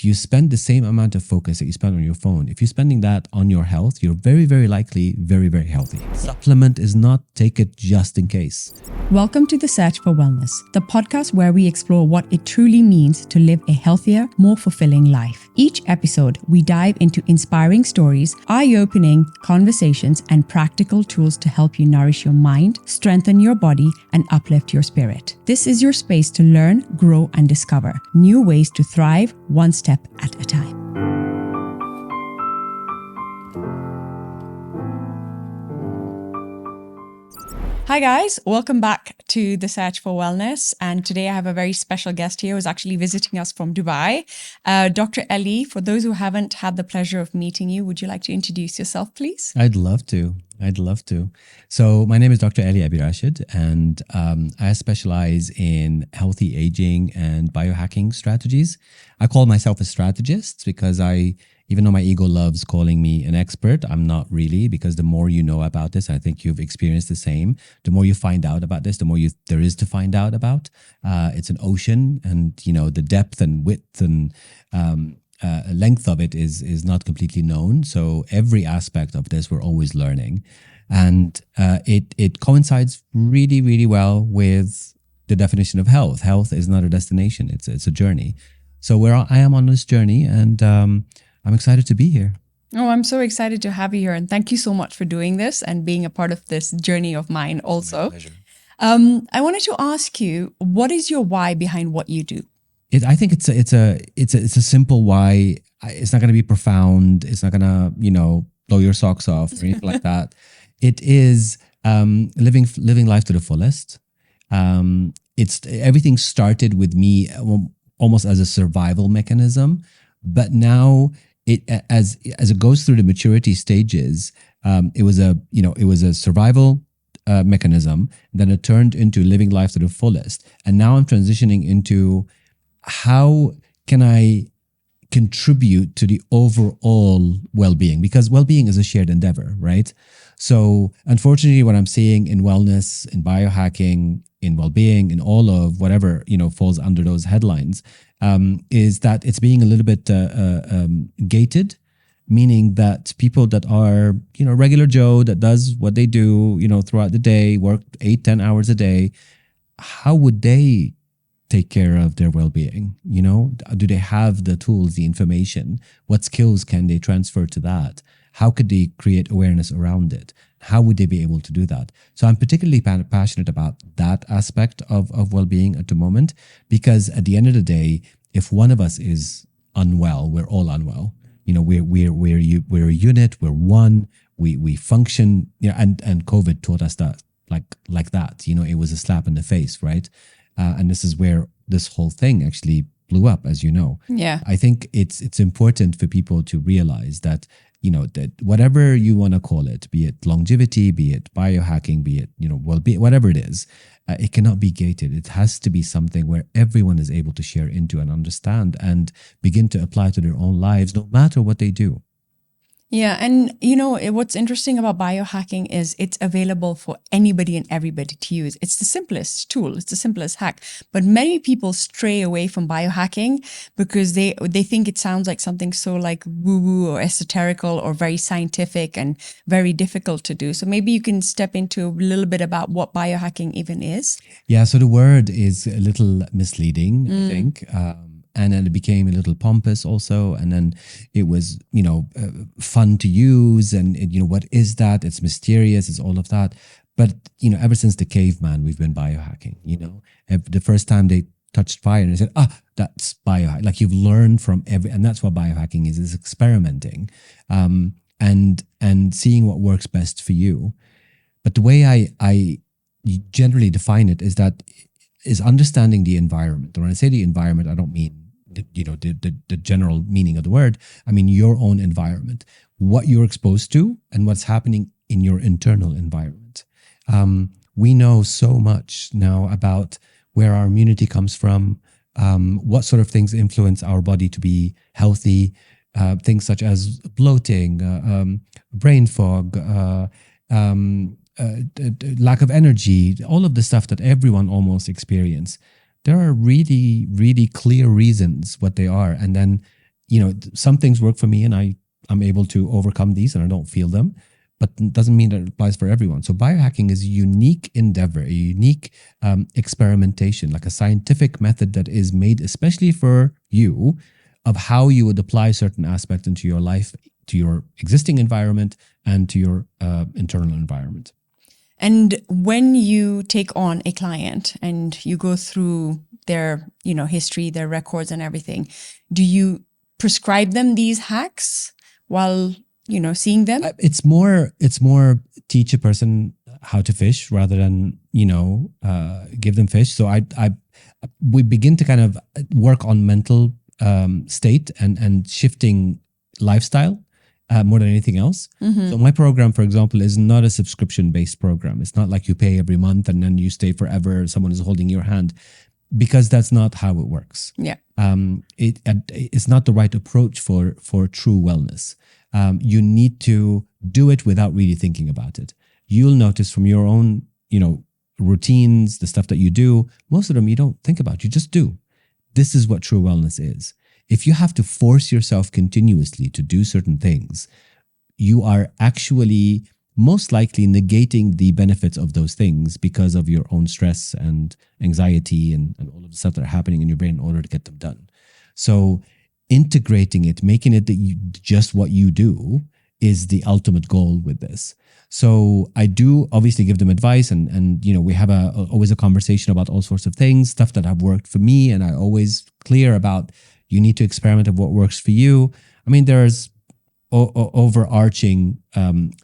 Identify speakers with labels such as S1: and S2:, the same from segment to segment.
S1: you spend the same amount of focus that you spend on your phone, if you're spending that on your health, you're very, very likely very, very healthy. Supplement is not, take it just in case.
S2: Welcome to The Search for Wellness, the podcast where we explore what it truly means to live a healthier, more fulfilling life. Each episode, we dive into inspiring stories, eye-opening conversations, and practical tools to help you nourish your mind, strengthen your body, and uplift your spirit. This is your space to learn, grow, and discover new ways to thrive one step at a time. Hi guys, welcome back to The Search for Wellness. And today I have a very special guest here who's actually visiting us from Dubai. Dr. Elie, for those who haven't had the pleasure of meeting you, would you like to introduce yourself, please?
S1: I'd love to. So my name is Dr. Elie Abirached, and I specialize in healthy aging and biohacking strategies. I call myself a strategist because even though my ego loves calling me an expert, I'm not really, because the more you know about this, I think you've experienced the same. The more you find out about this, the more there is to find out about. It's an ocean, and the depth and width and length of it is not completely known. So every aspect of this, we're always learning, and it coincides really, really well with the definition of health. Health is not a destination; it's a journey. So I am on this journey, and I'm excited to be here.
S2: Oh, I'm so excited to have you here, and thank you so much for doing this and being a part of this journey of mine also.
S1: My pleasure.
S2: I wanted to ask you, what is your why behind what you do?
S1: I think it's a simple why. It's not going to be profound. It's not going to blow your socks off or anything like that. It is living life to the fullest. Everything started with me almost as a survival mechanism, but now as it goes through the maturity stages, it was a survival mechanism. Then it turned into living life to the fullest, and now I'm transitioning into how can I contribute to the overall well-being, because well-being is a shared endeavor, right? So unfortunately, what I'm seeing in wellness, in biohacking, in well-being, in all of whatever falls under those headlines, is that it's being a little bit gated, meaning that people that are regular Joe that does what they do throughout the day, work 8-10 hours a day, how would they take care of their well-being? Do they have the tools, the information? What skills can they transfer to that? How could they create awareness around it? How would they be able to do that? So I'm particularly passionate about that aspect of well-being at the moment, because at the end of the day, if one of us is unwell, we're all unwell. We're a unit. We're one. We function. And COVID taught us that like that. It was a slap in the face, right? And this is where this whole thing actually blew up, as you know.
S2: Yeah.
S1: I think it's important for people to realize that that whatever you want to call it, be it longevity, be it biohacking, be it well-being, whatever it is, it cannot be gated. It has to be something where everyone is able to share into and understand and begin to apply to their own lives, no matter what they do.
S2: Yeah. And what's interesting about biohacking is it's available for anybody and everybody to use. It's the simplest tool. It's the simplest hack. But many people stray away from biohacking because they think it sounds like something so like woo-woo or esoterical or very scientific and very difficult to do. So maybe you can step into a little bit about what biohacking even is.
S1: Yeah. So the word is a little misleading, I think. And then it became a little pompous also. And then it was, fun to use. And, what is that? It's mysterious. It's all of that. But, ever since the caveman, we've been biohacking, The first time they touched fire and they said, that's biohack. Like you've learned from and that's what biohacking is experimenting and seeing what works best for you. But the way I generally define it is understanding the environment. And when I say the environment, I don't mean the general meaning of the word. I mean your own environment, what you're exposed to and what's happening in your internal environment. We know so much now about where our immunity comes from, what sort of things influence our body to be healthy, things such as bloating, brain fog, lack of energy, all of the stuff that everyone almost experiences. There are really, really clear reasons what they are. And then some things work for me, and I'm able to overcome these, and I don't feel them. But it doesn't mean that it applies for everyone. So biohacking is a unique endeavor, a unique experimentation, like a scientific method that is made especially for you, of how you would apply certain aspects into your life, to your existing environment, and to your internal environment.
S2: And when you take on a client and you go through their, history, their records and everything, do you prescribe them these hacks while, seeing them?
S1: It's more teach a person how to fish rather than, give them fish. So we begin to kind of work on mental state and shifting lifestyle more than anything else.
S2: Mm-hmm.
S1: So my program, for example, is not a subscription-based program. It's not like you pay every month and then you stay forever. Someone is holding your hand, because that's not how it works.
S2: Yeah.
S1: It's not the right approach for true wellness. You need to do it without really thinking about it. You'll notice from your own, routines, the stuff that you do, most of them you don't think about. You just do. This is what true wellness is. If you have to force yourself continuously to do certain things, you are actually most likely negating the benefits of those things because of your own stress and anxiety and all of the stuff that are happening in your brain in order to get them done. So integrating it, making it that just what you do is the ultimate goal with this. So I do obviously give them advice, and we have always a conversation about all sorts of things, stuff that have worked for me, and I always clear about you need to experiment of what works for you. I mean, there's overarching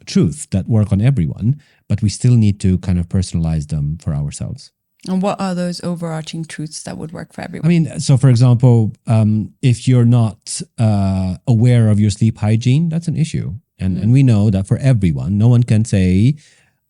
S1: truth that work on everyone, but we still need to kind of personalize them for ourselves.
S2: And what are those overarching truths that would work for everyone?
S1: I mean, so for example, if you're not aware of your sleep hygiene, that's an issue. And we know that for everyone, no one can say,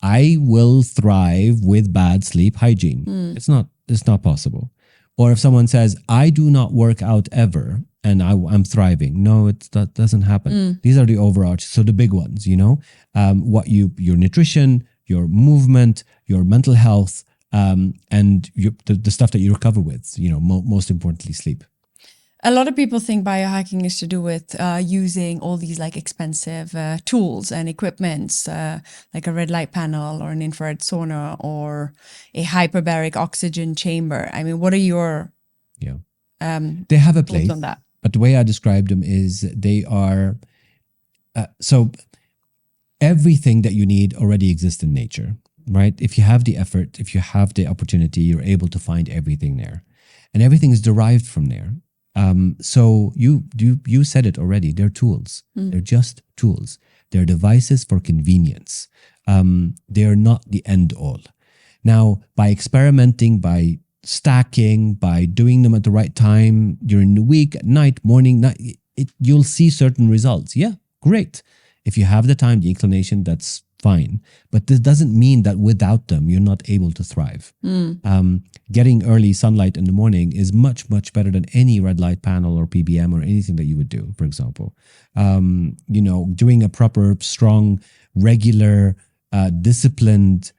S1: I will thrive with bad sleep hygiene. It's not possible. Or if someone says, I do not work out ever and I'm thriving. No, that doesn't happen. These are the overarching, so the big ones, your nutrition, your movement, your mental health, and the stuff that you recover with, most importantly, sleep.
S2: A lot of people think biohacking is to do with using all these like expensive tools and equipments, like a red light panel or an infrared sauna or a hyperbaric oxygen chamber. I mean, what are your
S1: they have a place
S2: on that?
S1: But the way I describe them is they are so everything that you need already exists in nature, right? If you have the effort, if you have the opportunity, you're able to find everything there, and everything is derived from there. So you said it already. They're tools. They're just tools. They're devices for convenience. They're not the end all. Now, by experimenting, by stacking, by doing them at the right time during the week, at night, morning, you'll see certain results. Yeah, great. If you have the time, the inclination, that's fine. But this doesn't mean that without them, you're not able to thrive. Getting early sunlight in the morning is much, much better than any red light panel or PBM or anything that you would do, for example. Doing a proper, strong, regular, disciplined,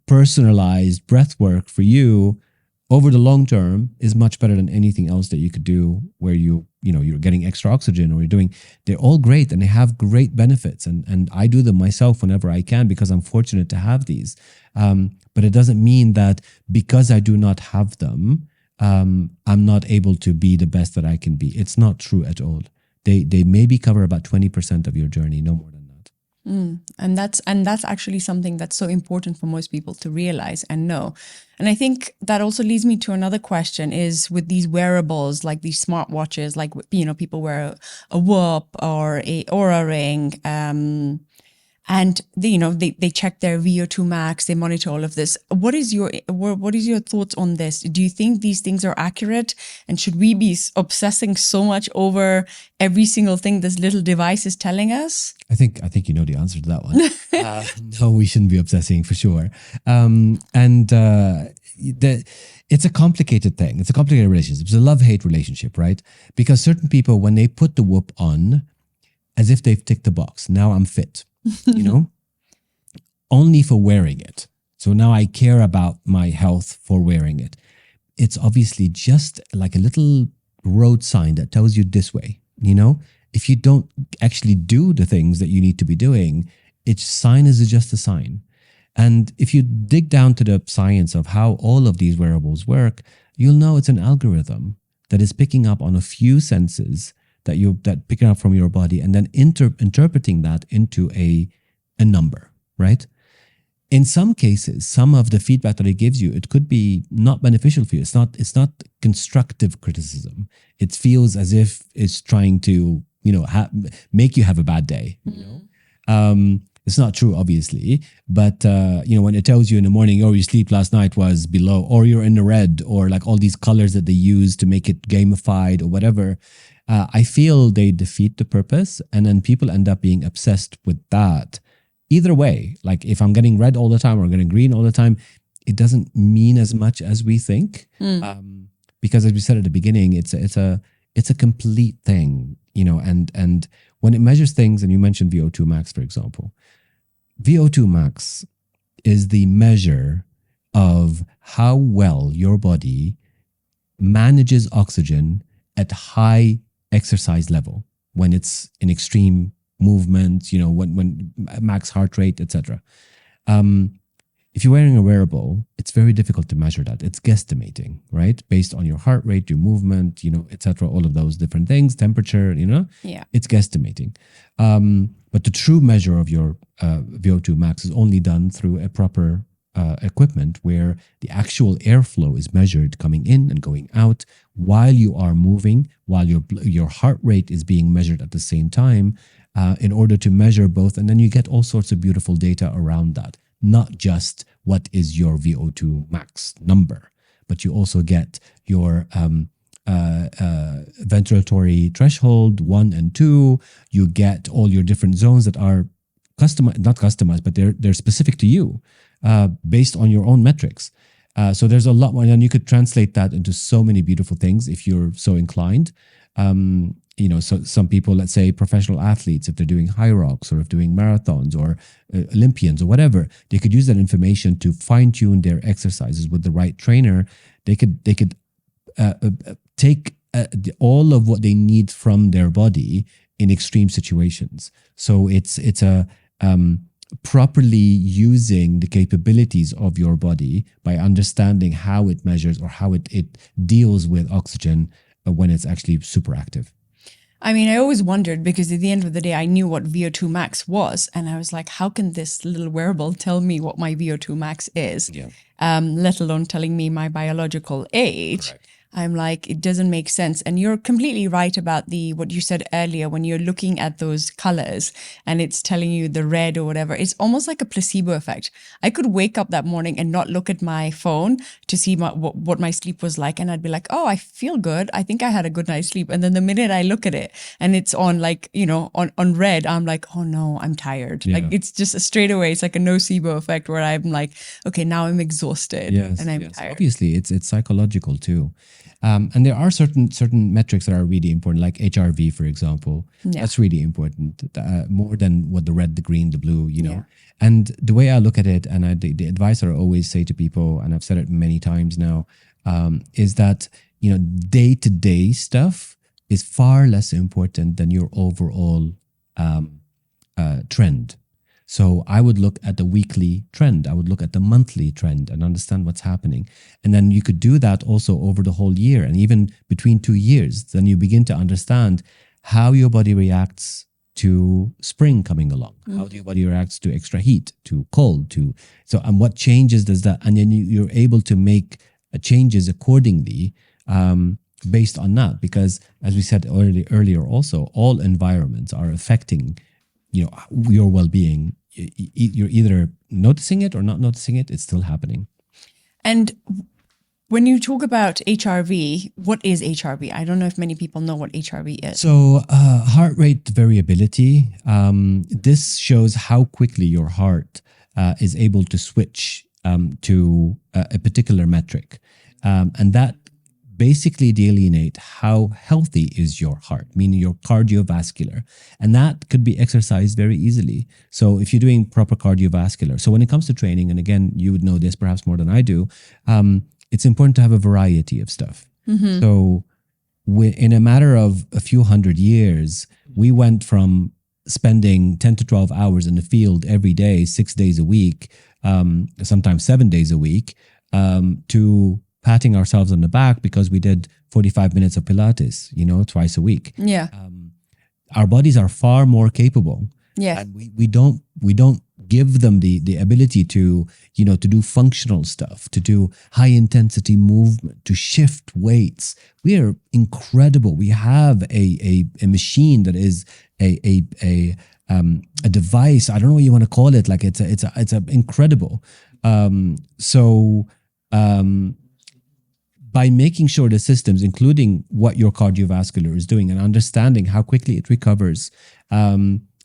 S1: personalized breath work for you over the long term is much better than anything else that you could do where you're getting extra oxygen or they're all great and they have great benefits. And I do them myself whenever I can because I'm fortunate to have these. But it doesn't mean that because I do not have them, I'm not able to be the best that I can be. It's not true at all. They maybe cover about 20% of your journey, no more than that.
S2: And that's actually something that's so important for most people to realize and know. And I think that also leads me to another question is with these wearables, like these smartwatches, like, people wear a Whoop or a Oura Ring, and they check their VO2 max, they monitor all of this. What is your thoughts on this? Do you think these things are accurate? And should we be obsessing so much over every single thing this little device is telling us?
S1: I think you know the answer to that one. No, we shouldn't be obsessing for sure. It's a complicated thing. It's a complicated relationship. It's a love-hate relationship, right? Because certain people, when they put the Whoop on, as if they've ticked the box, now I'm fit. Only for wearing it. So now I care about my health for wearing it. It's obviously just like a little road sign that tells you this way. If you don't actually do the things that you need to be doing, each sign is just a sign. And if you dig down to the science of how all of these wearables work, you'll know it's an algorithm that is picking up on a few senses that picking up from your body, and then interpreting that into a number, right? In some cases, some of the feedback that it gives you, it could be not beneficial for you. It's not constructive criticism. It feels as if it's trying to, make you have a bad day. It's not true, obviously, but when it tells you in the morning, oh, your sleep last night was below, or you're in the red, or like all these colors that they use to make it gamified or whatever, I feel they defeat the purpose, and then people end up being obsessed with that. Either way, like if I'm getting red all the time or getting green all the time, it doesn't mean as much as we think, because as we said at the beginning, it's a complete thing, and when it measures things, and you mentioned VO2 max, for example, VO2 max is the measure of how well your body manages oxygen at high exercise level, when it's in extreme movement, when max heart rate, etc. If you're wearing a wearable, it's very difficult to measure that. It's guesstimating, right? Based on your heart rate, your movement, etc. All of those different things, temperature, it's guesstimating. But the true measure of your VO2 max is only done through a proper equipment where the actual airflow is measured coming in and going out while you are moving, while your heart rate is being measured at the same time, in order to measure both. And then you get all sorts of beautiful data around that. Not just what is your VO2 max number, but you also get your ventilatory threshold 1 and 2. You get all your different zones that are not customized, but they're specific to you, based on your own metrics. So there's a lot more, and you could translate that into so many beautiful things if you're so inclined. So some people, let's say professional athletes, if they're doing high rocks or if doing marathons or Olympians or whatever, they could use that information to fine tune their exercises with the right trainer. They could take all of what they need from their body in extreme situations. So it's a properly using the capabilities of your body by understanding how it measures or how it deals with oxygen when it's actually super active.
S2: I mean, I always wondered, because at the end of the day, I knew what VO2 max was. And I was like, how can this little wearable tell me what my VO2 max is?
S1: Yeah.
S2: Let alone telling me my biological age.
S1: Correct.
S2: I'm like, it doesn't make sense. And you're completely right about what you said earlier, when you're looking at those colors and it's telling you the red or whatever, it's almost like a placebo effect. I could wake up that morning and not look at my phone to see what my sleep was like. And I'd be like, oh, I feel good. I think I had a good night's sleep. And then the minute I look at it and it's on on red, I'm like, oh no, I'm tired.
S1: Yeah.
S2: Like it's just straight away. It's like a nocebo effect where I'm like, okay, now I'm exhausted and I'm tired.
S1: Obviously, it's psychological too. And there are certain metrics that are really important, like HRV, for example. Yeah. That's really important, more than what the red, the green, the blue, Yeah. And the way I look at it, and the advice that I always say to people, and I've said it many times now, is that, day-to-day stuff is far less important than your overall trend. So I would look at the weekly trend. I would look at the monthly trend and understand what's happening. And then you could do that also over the whole year, and even between 2 years. Then you begin to understand how your body reacts to spring coming along. Mm-hmm. How do your body reacts to extra heat, to cold, and what changes does that? And then you're able to make changes accordingly based on that. Because as we said earlier also, all environments are affecting your well-being. You're either noticing it or not noticing it. It's still happening.
S2: And when you talk about HRV, what is HRV? I don't know if many people know what HRV is.
S1: So heart rate variability, this shows how quickly your heart is able to switch to a particular metric. And that basically delineate how healthy is your heart, meaning your cardiovascular. And that could be exercised very easily. So if you're doing proper cardiovascular, so when it comes to training, and again, you would know this perhaps more than I do, it's important to have a variety of stuff. Mm-hmm. So in a matter of a few hundred years, we went from spending 10 to 12 hours in the field every day, 6 days a week, sometimes 7 days a week, to patting ourselves on the back because we did 45 minutes of Pilates, twice a week.
S2: Yeah.
S1: Our bodies are far more capable.
S2: Yeah.
S1: And we don't give them the ability to do functional stuff, to do high intensity movement, to shift weights. We are incredible. We have a machine that is a device. I don't know what you want to call it. Like it's a incredible. By making sure the systems, including what your cardiovascular is doing and understanding how quickly it recovers,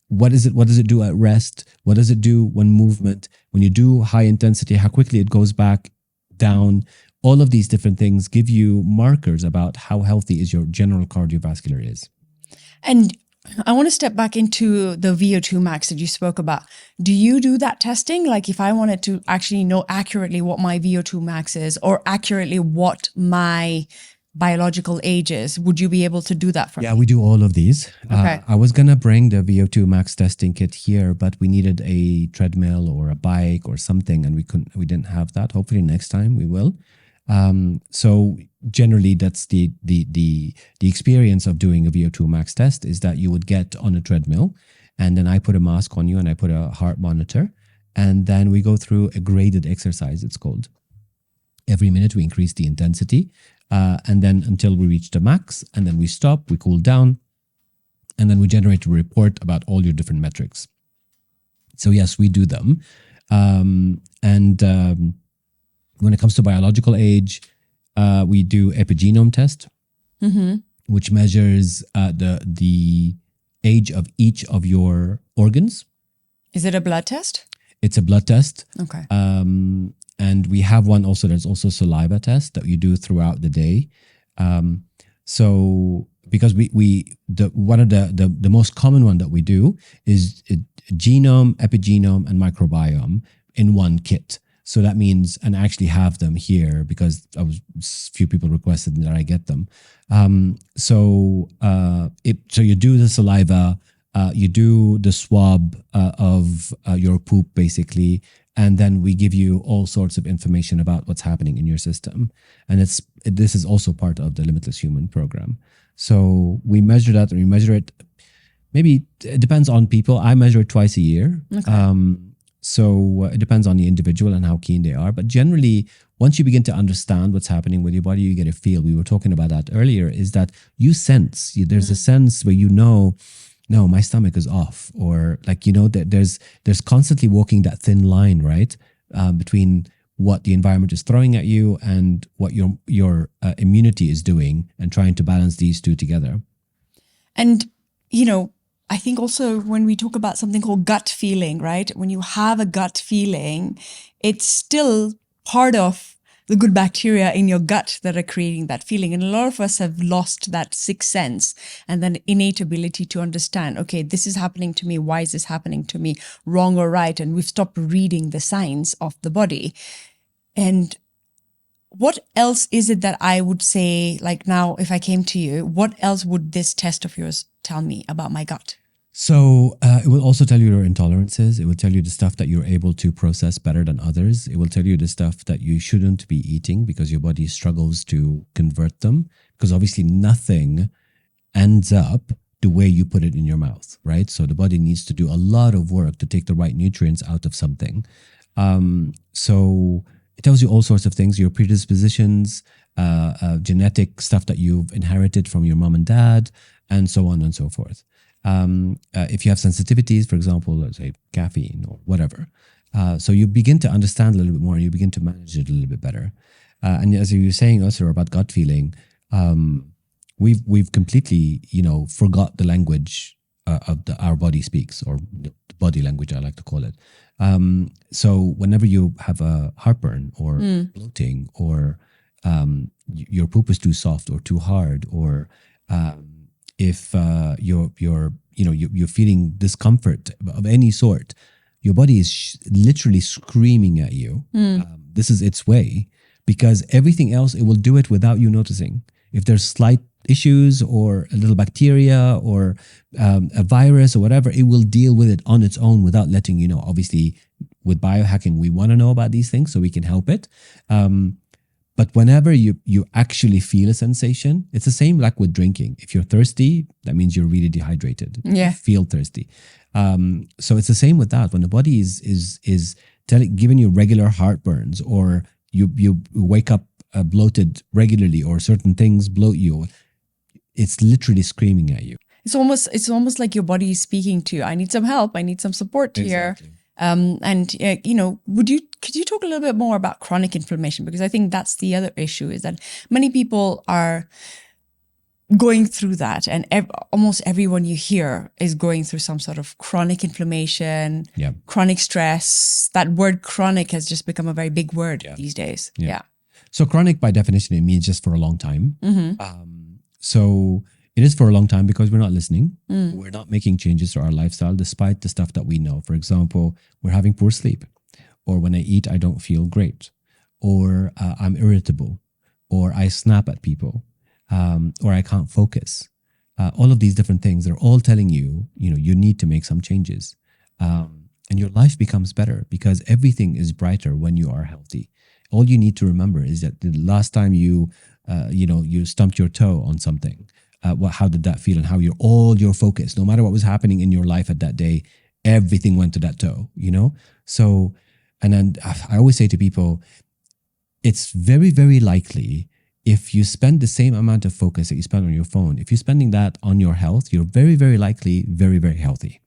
S1: what does it do at rest? What does it do when movement? When you do high intensity, how quickly it goes back down? All of these different things give you markers about how healthy is your general cardiovascular is.
S2: And I want to step back into the VO2 max that you spoke about. Do you do that testing? Like if I wanted to actually know accurately what my VO2 max is or accurately what my biological age is, would you be able to do that for me?
S1: Yeah, we do all of these.
S2: Okay.
S1: I was going to bring the VO2 max testing kit here, but we needed a treadmill or a bike or something, and we didn't have that. Hopefully next time we will. So generally that's the experience of doing a VO2 max test is that you would get on a treadmill, and then I put a mask on you and I put a heart monitor, and then we go through a graded exercise, it's called. Every minute we increase the intensity, and then until we reach the max, and then we stop, we cool down, and then we generate a report about all your different metrics. So yes, we do them. When it comes to biological age, we do epigenome test, which measures the age of each of your organs.
S2: Is it a blood test?
S1: It's a blood test.
S2: Okay.
S1: And we have one also, there's also saliva test that you do throughout the day. So because one of the most common one that we do is genome, epigenome, and microbiome in one kit. So that means, and I actually have them here because few people requested that I get them. So you do the saliva, you do the swab of your poop basically, and then we give you all sorts of information about what's happening in your system. And this is also part of the Limitless Human program. So we measure that, and we measure it. Maybe it depends on people. I measure it twice a year. Okay. So it depends on the individual and how keen they are. But generally, once you begin to understand what's happening with your body, you get a feel. We were talking about that earlier, is that you sense, there's a sense where no, my stomach is off. Or like, there's constantly walking that thin line, right? Between what the environment is throwing at you and what your immunity is doing, and trying to balance these two together.
S2: And, I think also when we talk about something called gut feeling, right? When you have a gut feeling, it's still part of the good bacteria in your gut that are creating that feeling. And a lot of us have lost that sixth sense and then innate ability to understand, okay, this is happening to me. Why is this happening to me? Wrong or right? And we've stopped reading the signs of the body. And what else is it that I would say, like now, if I came to you, what else would this test of yours tell me about my gut?
S1: So it will also tell you your intolerances. It will tell you the stuff that you're able to process better than others. It will tell you the stuff that you shouldn't be eating because your body struggles to convert them. Because obviously nothing ends up the way you put it in your mouth, right? So the body needs to do a lot of work to take the right nutrients out of something. So it tells you all sorts of things, your predispositions, genetic stuff that you've inherited from your mom and dad, and so on and so forth. If you have sensitivities, for example, let's say caffeine or whatever. So you begin to understand a little bit more, and you begin to manage it a little bit better. And as you were saying also about gut feeling, we've completely, forgot the language of our body speaks, or the body language, I like to call it. So whenever you have a heartburn or bloating, or your poop is too soft or too hard, or if you're feeling discomfort of any sort, your body is literally screaming at you. This is its way, because everything else, it will do it without you noticing. If there's slight issues or a little bacteria or a virus or whatever, it will deal with it on its own without letting you know. Obviously, with biohacking, we want to know about these things so we can help it. But whenever you actually feel a sensation, it's the same like with drinking. If you're thirsty, that means you're really dehydrated.
S2: Yeah.
S1: You feel thirsty. So it's the same with that. When the body is giving you regular heartburns, or you wake up bloated regularly, or certain things bloat you, it's literally screaming at you.
S2: It's almost like your body is speaking to you. I need some help. I need some support here. And could you talk a little bit more about chronic inflammation? Because I think that's the other issue, is that many people are going through that, and almost everyone you hear is going through some sort of chronic inflammation, chronic stress. That word chronic has just become a very big word these days. Yeah.
S1: So chronic, by definition, it means just for a long time. So it is for a long time because we're not listening. We're not making changes to our lifestyle despite the stuff that we know. For example, we're having poor sleep, or when I eat, I don't feel great, or I'm irritable, or I snap at people, or I can't focus. All of these different things, they're all telling you, you need to make some changes. And your life becomes better because everything is brighter when you are healthy. All you need to remember is that the last time you stumped your toe on something, how did that feel, and how your focus, no matter what was happening in your life at that day, everything went to that toe, So, and then I always say to people, it's very, very likely if you spend the same amount of focus that you spend on your phone, if you're spending that on your health, you're very, very likely very, very healthy.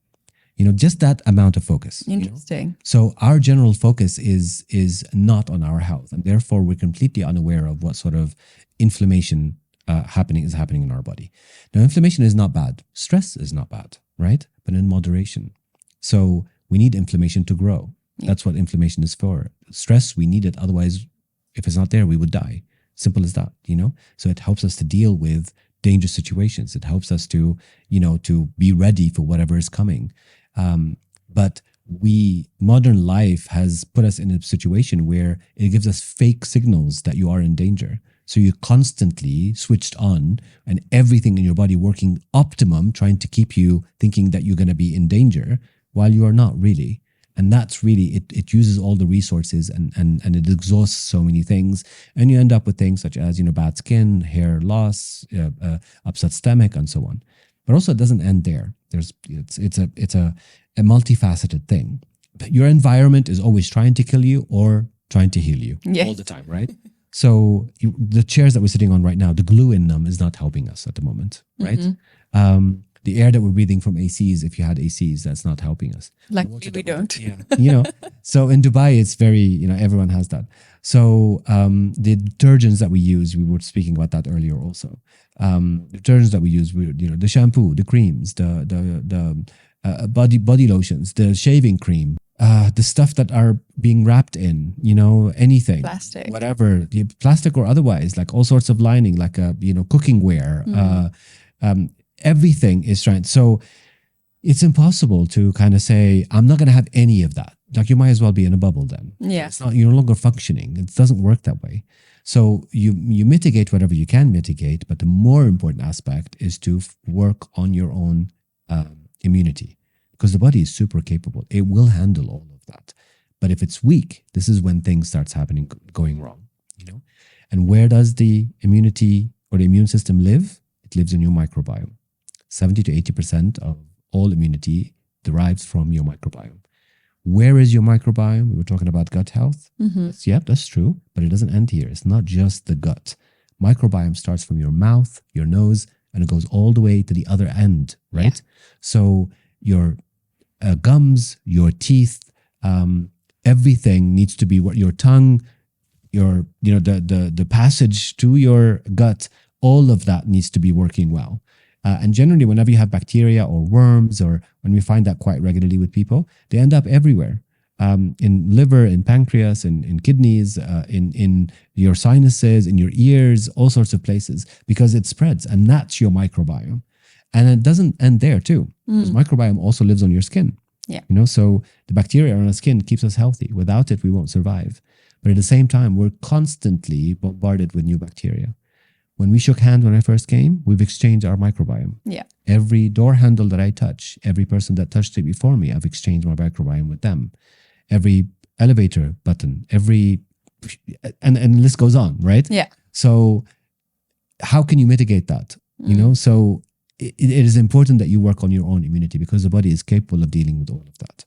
S1: Just that amount of focus.
S2: Interesting.
S1: So our general focus is not on our health, and therefore we're completely unaware of what sort of inflammation is happening in our body. Now, inflammation is not bad. Stress is not bad, right? But in moderation. So we need inflammation to grow. That's what inflammation is for. Stress, we need it. Otherwise, if it's not there, we would die. Simple as that, So it helps us to deal with dangerous situations. It helps us to be ready for whatever is coming. But modern life has put us in a situation where it gives us fake signals that you are in danger. So you're constantly switched on, and everything in your body working optimum, trying to keep you thinking that you're going to be in danger while you are not really. And that's really, it uses all the resources and it exhausts so many things. And you end up with things such as, bad skin, hair loss, upset stomach, and so on. But also it doesn't end there. It's a multifaceted thing. But your environment is always trying to kill you or trying to heal you all the time, right? So the chairs that we're sitting on right now, the glue in them is not helping us at the moment, right? The air that we're breathing from ACs, if you had ACs, that's not helping us.
S2: Luckily we don't.
S1: So in Dubai, it's very, everyone has that. So the detergents that we use, we were speaking about that earlier also. The detergents that we use, the shampoo, the creams, the body lotions, the shaving cream, the stuff that are being wrapped in, anything.
S2: Plastic.
S1: Whatever, plastic or otherwise, like all sorts of lining, like, cooking ware, everything is trying. So it's impossible to kind of say, I'm not going to have any of that. Like, you might as well be in a bubble then.
S2: Yeah.
S1: It's not, you're no longer functioning. It doesn't work that way. So you mitigate whatever you can mitigate, but the more important aspect is to work on your own immunity, because the body is super capable. It will handle all of that. But if it's weak, this is when things starts happening, going wrong, And where does the immunity or the immune system live? It lives in your microbiome. 70 to 80% of all immunity derives from your microbiome. Where is your microbiome? We were talking about gut health. That's true, but it doesn't end here. It's not just the gut. Microbiome starts from your mouth, your nose, and it goes all the way to the other end, right? Yeah. So your gums, your teeth, everything needs to be your tongue, the passage to your gut. All of that needs to be working well. And generally, whenever you have bacteria or worms, or when we find that quite regularly with people, they end up everywhere. In liver, in pancreas, in kidneys, in your sinuses, in your ears, all sorts of places, because it spreads, and that's your microbiome. And it doesn't end there too, because microbiome also lives on your skin.
S2: Yeah.
S1: So the bacteria on our skin keeps us healthy. Without it, we won't survive. But at the same time, we're constantly bombarded with new bacteria. When we shook hands when I first came, we've exchanged our microbiome.
S2: Yeah.
S1: Every door handle that I touch, every person that touched it before me, I've exchanged my microbiome with them. Every elevator button, and the list goes on, right?
S2: Yeah.
S1: So how can you mitigate that? You know, so it is important that you work on your own immunity because the body is capable of dealing with all of that.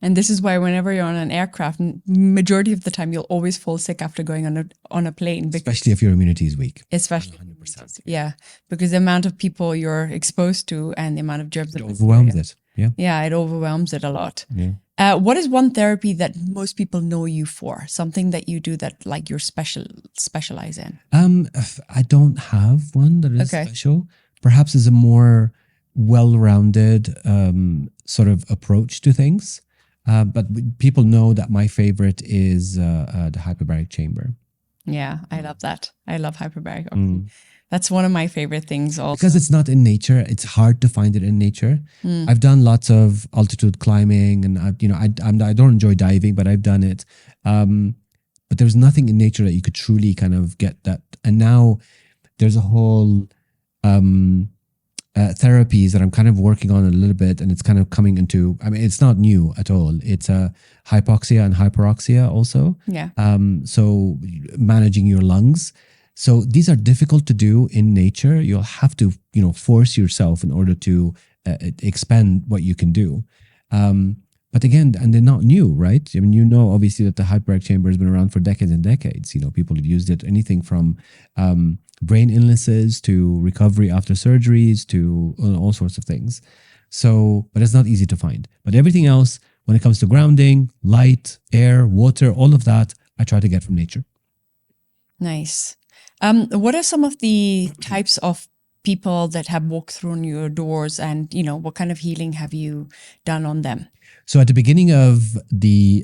S2: And this is why whenever you're on an aircraft, majority of the time you'll always fall sick after going on a plane.
S1: Especially if your immunity is weak.
S2: Especially,
S1: 100%.
S2: yeah, because the amount of people you're exposed to and the amount of germs
S1: It overwhelms it. Yeah.
S2: Yeah, it overwhelms it a lot.
S1: Yeah.
S2: What is one therapy that most people know you for? Something that you do that like you're specialize in?
S1: I don't have one that is
S2: Okay.
S1: special. Perhaps is a more well-rounded sort of approach to things. But people know that my favorite is the hyperbaric chamber.
S2: Yeah, I love that. I love hyperbaric oxygen. That's one of my favorite things also.
S1: Because it's not in nature. It's hard to find it in nature. I've done lots of altitude climbing and I don't enjoy diving, but I've done it. But there's nothing in nature that you could truly kind of get that. And now there's a whole therapies that I'm kind of working on a little bit, and it's kind of coming into, I mean, it's not new at all. It's hypoxia and hyperoxia also.
S2: Yeah.
S1: So managing your lungs. So these are difficult to do in nature. You'll have to, force yourself in order to expand what you can do. But again, and they're not new, right? I mean, obviously that the hyperbaric chamber has been around for decades and decades. People have used it, anything from brain illnesses to recovery after surgeries to all sorts of things. So, but it's not easy to find. But everything else, when it comes to grounding, light, air, water, all of that, I try to get from nature.
S2: Nice. What are some of the types of people that have walked through your doors, and what kind of healing have you done on them?
S1: So at the beginning of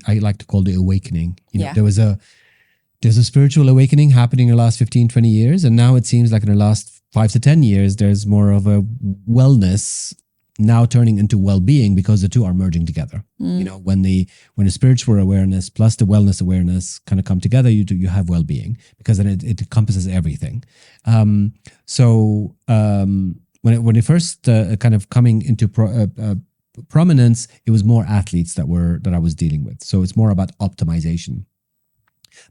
S1: I like to call the awakening, there's a spiritual awakening happening in the last 15, 20 years. And now it seems like in the last 5 to 10 years, there's more of a wellness now turning into well-being because the two are merging together. When the spiritual awareness plus the wellness awareness kind of come together, you have well-being because then it encompasses everything. So when it first kind of coming into prominence, it was more athletes that I was dealing with. So it's more about optimization.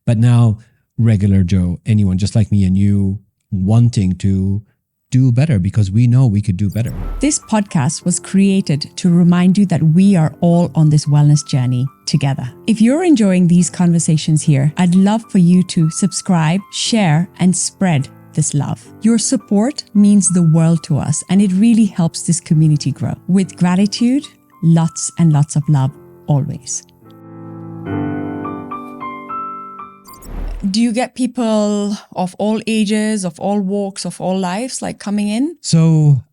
S1: But now regular Joe, anyone just like me and you, wanting to do better because we know we could do better.
S2: This podcast was created to remind you that we are all on this wellness journey together. If you're enjoying these conversations here, I'd love for you to subscribe, share, and spread this love. Your support means the world to us, and it really helps this community grow. With gratitude, lots and lots of love, always. Do you get people of all ages, of all walks, of all lives, like coming in?
S1: So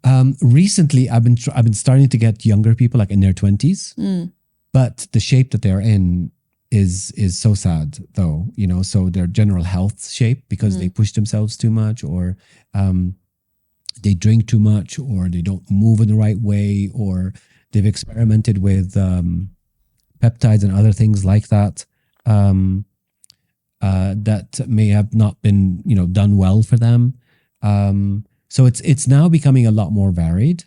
S1: recently, I've been starting to get younger people, like in their 20s, but the shape that they're in is so sad, though. So their general health shape because they push themselves too much, or they drink too much, or they don't move in the right way, or they've experimented with peptides and other things like that. That may have not been, done well for them. So it's now becoming a lot more varied.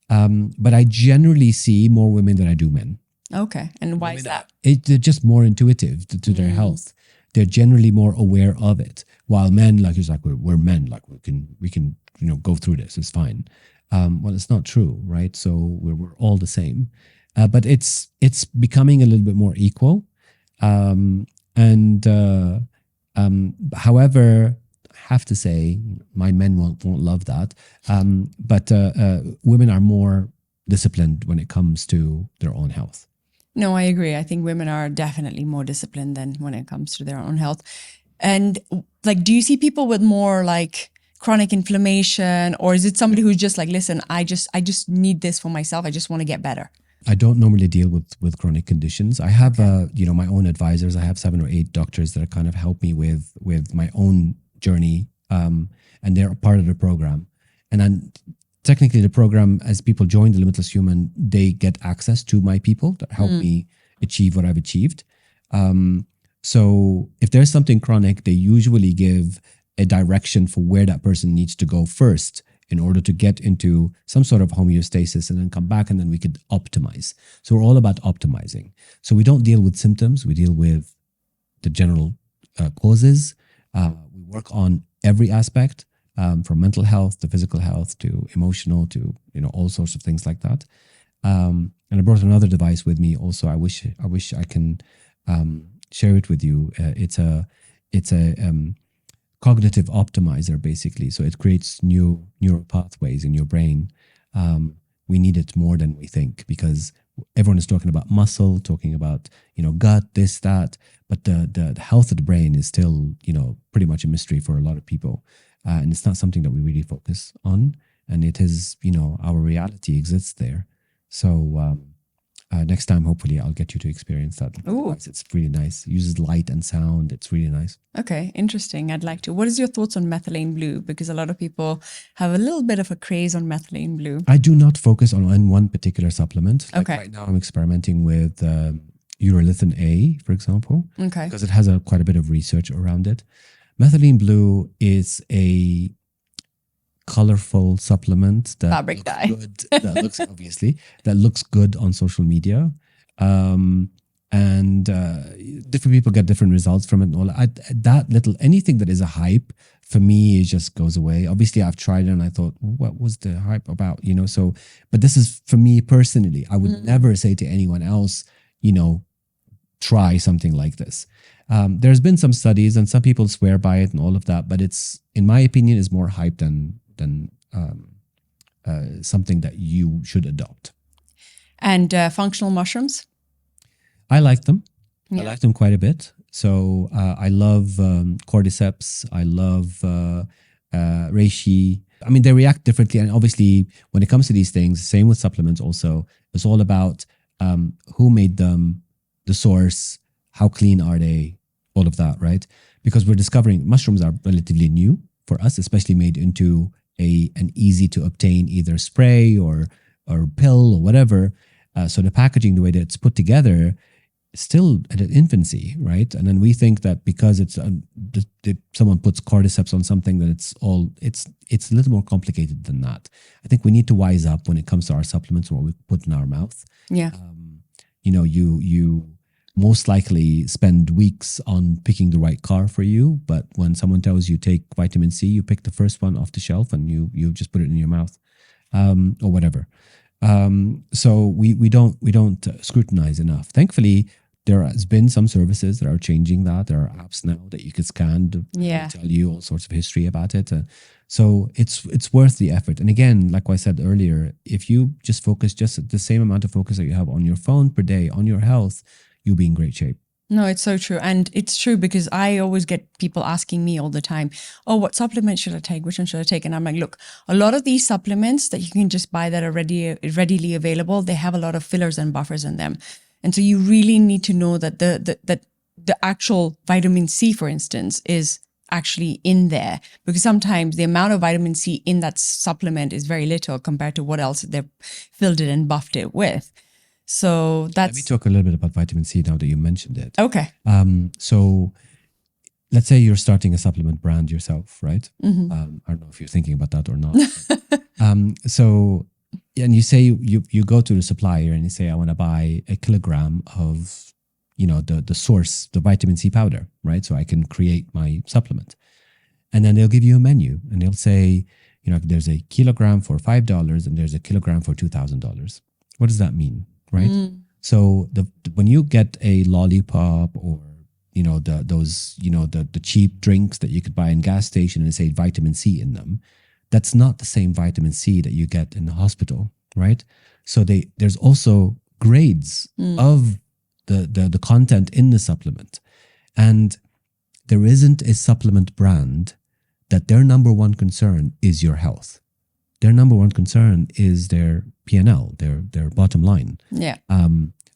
S1: But I generally see more women than I do men.
S2: Okay. And why is that?
S1: They're just more intuitive to their health. They're generally more aware of it. While men, we're men, like we can go through this. It's fine. Well, it's not true, right? So we're all the same. But it's becoming a little bit more equal. However, I have to say, my men won't love that. But women are more disciplined when it comes to their own health.
S2: No, I agree. I think women are definitely more disciplined than when it comes to their own health. And do you see people with more chronic inflammation, or is it somebody who's just listen, I just need this for myself. I just want to get better.
S1: I don't normally deal with chronic conditions. I have, my own advisors. I have 7 or 8 doctors that kind of help me with my own journey, and they're a part of the program. And then technically the program, as people join the Limitless Human, they get access to my people that help me achieve what I've achieved. So if there's something chronic, they usually give a direction for where that person needs to go first in order to get into some sort of homeostasis and then come back, and then we could optimize. So we're all about optimizing. So we don't deal with symptoms, we deal with the general causes. We work on every aspect, from mental health to physical health to emotional to all sorts of things like that. And I brought another device with me also. I wish I can share it with you. It's a cognitive optimizer, basically. So it creates new neural pathways in your brain. We need it more than we think, because everyone is talking about muscle, talking about gut, this, that, but the health of the brain is still pretty much a mystery for a lot of people, and it's not something that we really focus on. And it is our reality exists there. So next time, hopefully, I'll get you to experience that device. It's really nice. It uses light and sound. It's really nice.
S2: Okay, interesting. I'd like to. What is your thoughts on methylene blue? Because a lot of people have a little bit of a craze on methylene blue.
S1: I do not focus on one particular supplement.
S2: Okay.
S1: Right now, I'm experimenting with urolithin A, for example, because it has quite a bit of research around it. Methylene blue is a colorful supplement that
S2: fabric dye.
S1: Good, that looks obviously that looks good on social media, and different people get different results from it. And all anything that is a hype for me, it just goes away. Obviously, I've tried it and I thought, what was the hype about? So, but this is for me personally. I would never say to anyone else, try something like this. There's been some studies and some people swear by it and all of that, but it's, in my opinion, is more hype than something that you should adopt.
S2: And functional mushrooms?
S1: I like them.
S2: Yeah.
S1: I like them quite a bit. So I love cordyceps. I love reishi. I mean, they react differently. And obviously, when it comes to these things, same with supplements also, it's all about who made them, the source, how clean are they, all of that, right? Because we're discovering mushrooms are relatively new for us, especially made into an easy to obtain either spray or pill or whatever. So the packaging, the way that it's put together, is still at an infancy, right? And then we think that because it's someone puts cordyceps on something, that it's a little more complicated than that. I think we need to wise up when it comes to our supplements and what we put in our mouth.
S2: Yeah.
S1: You most likely spend weeks on picking the right car for you, but when someone tells you take vitamin C, you pick the first one off the shelf and you just put it in your mouth, or whatever. So we don't scrutinize enough. Thankfully, there has been some services that are changing that. There are apps now that you can scan to tell you all sorts of history about it. So it's worth the effort. And again, like I said earlier, if you just focus just the same amount of focus that you have on your phone per day, on your health, you'll be in great shape.
S2: No, it's so true. And it's true because I always get people asking me all the time, oh, what supplement should I take? Which one should I take? And I'm like, look, a lot of these supplements that you can just buy that are readily available, they have a lot of fillers and buffers in them. And so you really need to know that the actual vitamin C, for instance, is actually in there, because sometimes the amount of vitamin C in that supplement is very little compared to what else they've filled it and buffed it with. So that's...
S1: Let me talk a little bit about vitamin C now that you mentioned it.
S2: Okay.
S1: So let's say you're starting a supplement brand yourself, right?
S2: Mm-hmm.
S1: I don't know if you're thinking about that or not. And you say you go to the supplier and you say, I want to buy a kilogram of, the source, the vitamin C powder, right? So I can create my supplement. And then they'll give you a menu and they'll say, there's a kilogram for $5 and there's a kilogram for $2,000. What does that mean? Right. So when you get a lollipop or the cheap drinks that you could buy in gas station and say vitamin C in them, that's not the same vitamin C that you get in the hospital, right? So there's also grades of the content in the supplement, and there isn't a supplement brand that their number one concern is your health. Their number one concern is their P&L, their bottom line.
S2: Yeah.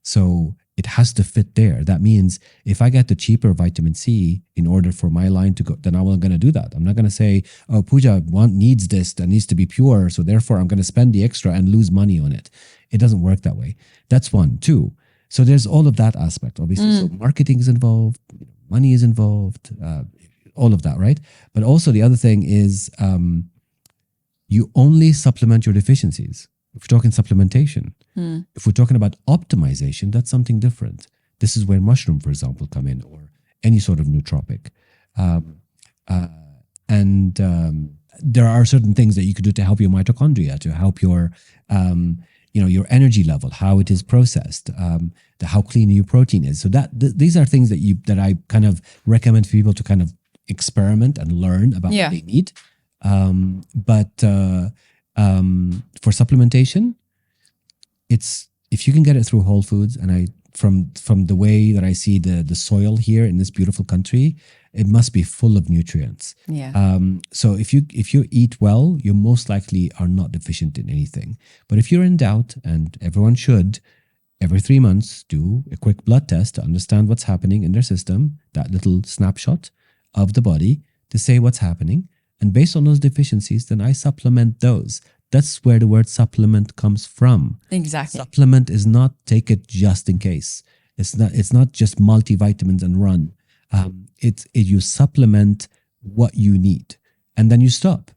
S1: So it has to fit there. That means if I get the cheaper vitamin C in order for my line to go, then I'm not going to do that. I'm not going to say, oh, Puja needs this, that needs to be pure, so therefore I'm going to spend the extra and lose money on it. It doesn't work that way. That's one. Two, so there's all of that aspect, obviously. So marketing is involved, money is involved, all of that, right? But also the other thing is you only supplement your deficiencies. If we're talking supplementation, if we're talking about optimization, that's something different. This is where mushroom, for example, come in, or any sort of nootropic. And there are certain things that you could do to help your mitochondria, to help your, your energy level, how it is processed, how clean your protein is. So these are things that I kind of recommend for people to kind of experiment and learn about what they need. But for supplementation, it's if you can get it through Whole Foods, and from the way that I see the soil here in this beautiful country, it must be full of nutrients.
S2: Yeah.
S1: So if you eat well, you most likely are not deficient in anything. But if you're in doubt, and everyone should, every 3 months do a quick blood test to understand what's happening in their system, that little snapshot of the body to say what's happening. And based on those deficiencies, then I supplement those. That's where the word supplement comes from.
S2: Exactly.
S1: Supplement is not take it just in case. It's not just multivitamins and run. You supplement what you need, and then you stop,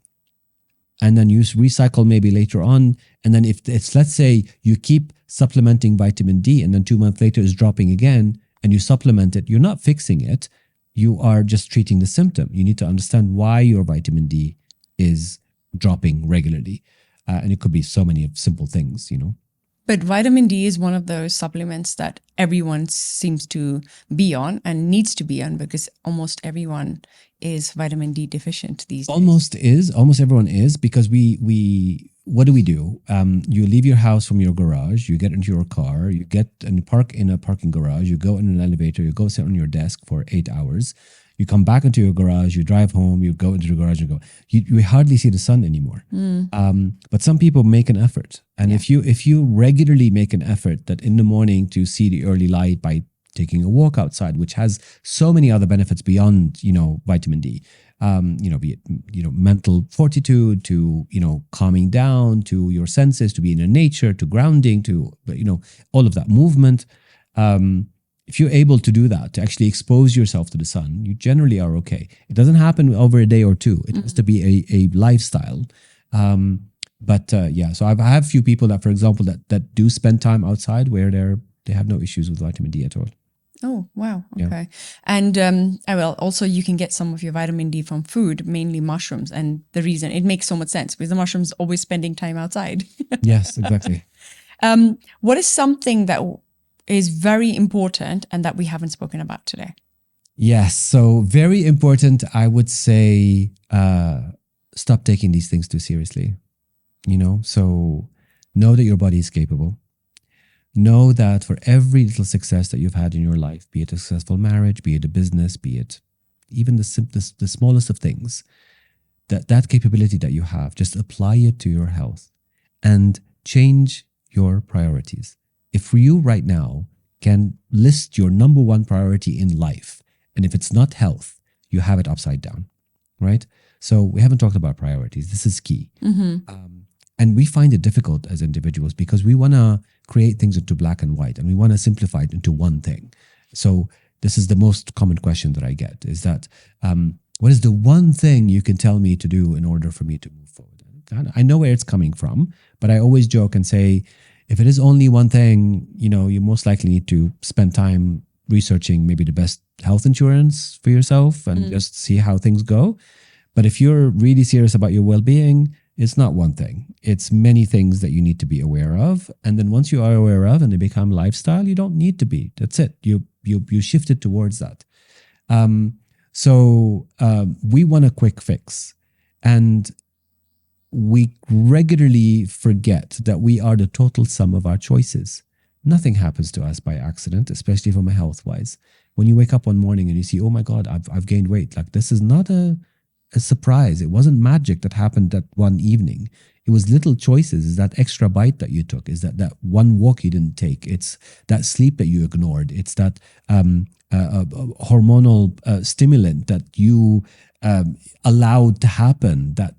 S1: and then you recycle maybe later on. And then if it's, let's say you keep supplementing vitamin D, and then 2 months later it's dropping again, and you supplement it, you're not fixing it. You are just treating the symptom. You need to understand why your vitamin D is dropping regularly. And it could be so many simple things,
S2: But vitamin D is one of those supplements that everyone seems to be on and needs to be on, because almost everyone is vitamin D deficient these days.
S1: Almost everyone is, because we what do? You leave your house from your garage, you get into your car, you get and park in a parking garage, you go in an elevator, you go sit on your desk for 8 hours. You come back into your garage, you drive home, you go into the garage and go. You hardly see the sun anymore. But some people make an effort. And if you regularly make an effort that in the morning to see the early light by taking a walk outside, which has so many other benefits beyond, vitamin D, be it, mental fortitude, to, calming down, to your senses, to be in nature, to grounding, to, all of that movement. If you're able to do that, to actually expose yourself to the sun, you generally are okay. It doesn't happen over a day or two. It has to be a lifestyle. So I have a few people that, for example, that do spend time outside where they have no issues with vitamin D at all.
S2: Oh, wow. Okay. And also you can get some of your vitamin D from food, mainly mushrooms. And the reason it makes so much sense, because the mushrooms always spending time outside.
S1: Yes, exactly.
S2: What is something that is very important and that we haven't spoken about today?
S1: Yes. So very important, I would say, stop taking these things too seriously. So know that your body is capable. Know that for every little success that you've had in your life, be it a successful marriage, be it a business, be it even the smallest of things, that capability that you have, just apply it to your health and change your priorities. If you right now can list your number one priority in life, and if it's not health, you have it upside down, right? So we haven't talked about priorities. This is key. And we find it difficult as individuals because we want to create things into black and white, and we want to simplify it into one thing. So this is the most common question that I get, is that what is the one thing you can tell me to do in order for me to move forward? I know where it's coming from, but I always joke and say, if it is only one thing, you most likely need to spend time researching maybe the best health insurance for yourself and just see how things go. But if you're really serious about your well-being, it's not one thing. It's many things that you need to be aware of. And then once you are aware of and they become lifestyle, you don't need to be. That's it. You shifted towards that. So we want a quick fix. And we regularly forget that we are the total sum of our choices. Nothing happens to us by accident, especially from a health-wise. When you wake up one morning and you see, oh my God, I've gained weight. Like, this is not a surprise. It wasn't magic that happened that one evening. It was little choices. Is that extra bite that you took? Is that one walk you didn't take? It's that sleep that you ignored. It's that hormonal stimulant that you allowed to happen. That,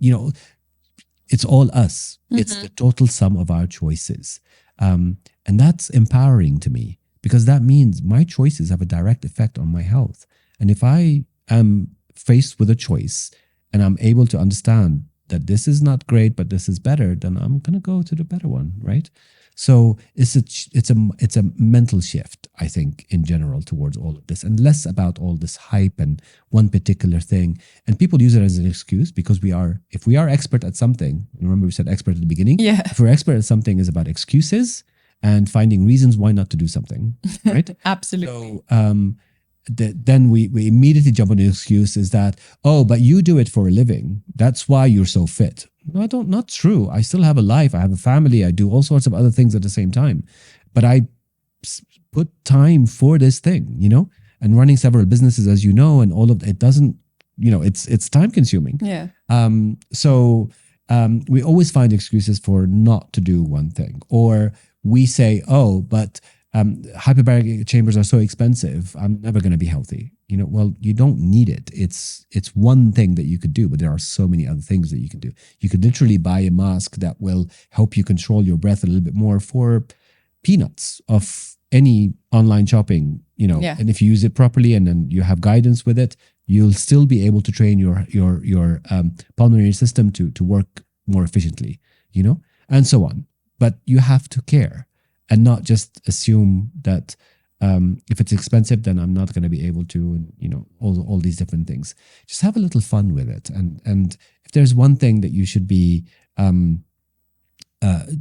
S1: it's all us. It's the total sum of our choices. And that's empowering to me, because that means my choices have a direct effect on my health. And if I am faced with a choice and I'm able to understand that this is not great, but this is better, then I'm going to go to the better one, right? So it's a mental shift, I think, in general towards all of this, and less about all this hype and one particular thing. And people use it as an excuse because if we are expert at something, remember we said expert at the beginning.
S2: Yeah.
S1: If we're expert at something, is about excuses and finding reasons why not to do something, right?
S2: Absolutely.
S1: So then we immediately jump on the excuse is that, oh, but you do it for a living. That's why you're so fit. No, I don't. Not true. I still have a life. I have a family. I do all sorts of other things at the same time. But I put time for this thing, and running several businesses, as you know, and all of it doesn't, it's time consuming.
S2: Yeah.
S1: So we always find excuses for not to do one thing, or we say, oh, but hyperbaric chambers are so expensive. I'm never going to be healthy. Well, you don't need it. It's one thing that you could do, but there are so many other things that you can do. You could literally buy a mask that will help you control your breath a little bit more for peanuts of any online shopping,
S2: Yeah.
S1: and if you use it properly and then you have guidance with it, you'll still be able to train your pulmonary system to work more efficiently, and so on. But you have to care and not just assume that if it's expensive, then I'm not going to be able to, and all these different things. Just have a little fun with it, and if there's one thing that you should be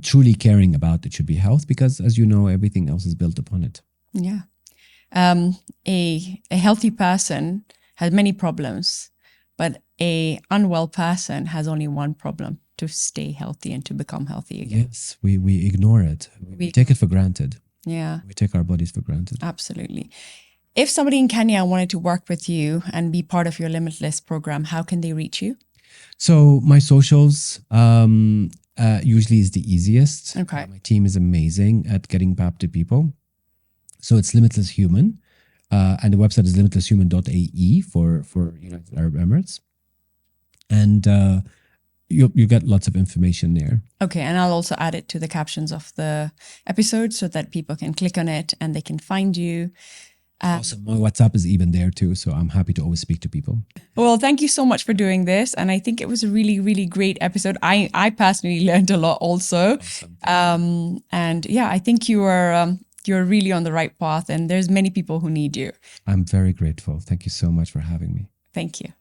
S1: truly caring about, it should be health, because as you know, everything else is built upon it.
S2: Yeah. A healthy person has many problems, but a unwell person has only one problem: to stay healthy and to become healthy again.
S1: Yes, we ignore it. We take it for granted.
S2: Yeah.
S1: We take our bodies for granted.
S2: Absolutely. If somebody in Kenya wanted to work with you and be part of your Limitless program, how can they reach you?
S1: So my socials usually is the easiest.
S2: Okay.
S1: My team is amazing at getting back to people. So it's Limitless Human. And the website is limitlesshuman.ae for United Arab Emirates. And you get lots of information there.
S2: Okay, and I'll also add it to the captions of the episode so that people can click on it and they can find you.
S1: Awesome. My WhatsApp is even there too, so I'm happy to always speak to people.
S2: Well, thank you so much for doing this, and I think it was a really, really great episode. I personally learned a lot also.
S1: Awesome.
S2: And yeah, I think you're really on the right path, and there's many people who need you.
S1: I'm very grateful. Thank you so much for having me.
S2: Thank you.